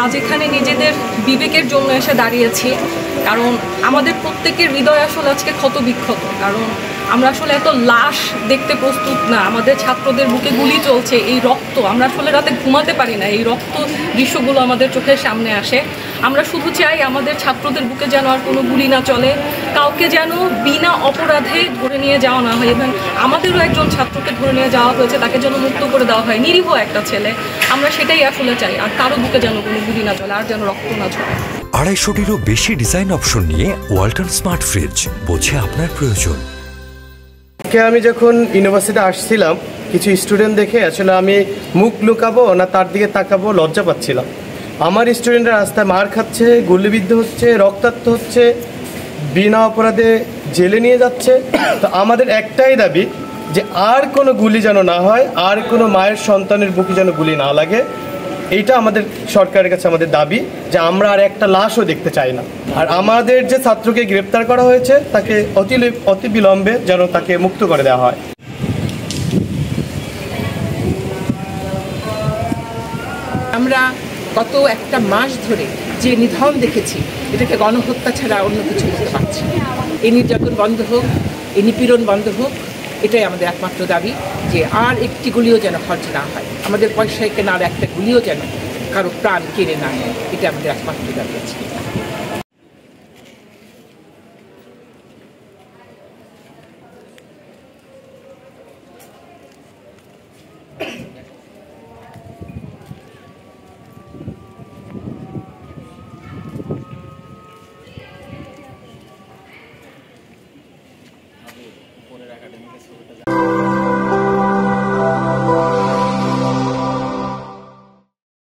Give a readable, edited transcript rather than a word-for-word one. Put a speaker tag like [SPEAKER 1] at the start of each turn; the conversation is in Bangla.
[SPEAKER 1] আজ এখানে নিজেদের বিবেকের জন্য এসে দাঁড়িয়েছি, কারণ আমাদের প্রত্যেকের হৃদয় আসলে আজকে ক্ষত বিক্ষত। কারণ আমরা আসলে এত লাশ দেখতে প্রস্তুত না। আমাদের ছাত্রদের বুকে গুলি চলছে, এই রক্ত, আমরা আসলে রাতে ঘুমাতে পারি না, এই রক্ত দৃশ্যগুলো আমাদের চোখের সামনে আসে। আমরা শুধু চাই আমাদের ছাত্রদের বুকে যেন আর কোনো গুলি না চলে, কাউকে যেন বিনা অপরাধে ধরে নিয়ে যাওয়া না হয়। এবং আমাদেরও একজন ছাত্রকে ধরে নিয়ে যাওয়া হয়েছে, তাকে যেন মুক্ত করে দেওয়া হয়, নিরীহ একটা ছেলে। আমরা সেটাই আসলে চাই, আর কারো বুকে যেন কোনো গুলি না চলে, আর যেন রক্ত না ঝরে।
[SPEAKER 2] 250-টিরও বেশি ডিজাইন অপশন নিয়ে ওয়ালটন স্মার্ট ফ্রিজ, বোঝে আপনার প্রয়োজন।
[SPEAKER 3] আমি যখন ইউনিভার্সিটিতে আসছিলাম, কিছু স্টুডেন্ট দেখে আসলে আমি মুখ লুকাবো না তার দিকে তাকাবো লজ্জা পাচ্ছিলাম। আমার স্টুডেন্টরা রাস্তায় মার খাচ্ছে, গুলিবিদ্ধ হচ্ছে, রক্তাক্ত হচ্ছে, বিনা অপরাধে জেলে নিয়ে যাচ্ছে। তো আমাদের একটাই দাবি যে আর কোনো গুলি যেন না হয়, আর কোনো মায়ের সন্তানের বুকে যেন গুলি না লাগে। এইটা আমাদের সরকারের কাছে আমাদের দাবি, যে আমরা আর একটা লাশও দেখতে চাই না। আর আমাদের যে ছাত্রকে গ্রেপ্তার করা হয়েছে তাকে অতি বিলম্বে যেন তাকে মুক্ত করে দেওয়া হয়।
[SPEAKER 4] আমরা গত একটা মাস ধরে যে নিধন দেখেছি, এটাকে গণহত্যা ছাড়া অন্য কিছু বুঝতে পারছি না। এই নির্যাতন বন্ধ হোক, এই নিপীড়ন বন্ধ হোক, এটাই আমাদের একমাত্র দাবি। যে আর একটি গুলিও যেন খরচ না হয়, আমাদের পয়সায় কেনা আর একটা গুলিও যেন কারো প্রাণ কেড়ে না নেয়, এটা আমাদের একমাত্র দাবি আছে।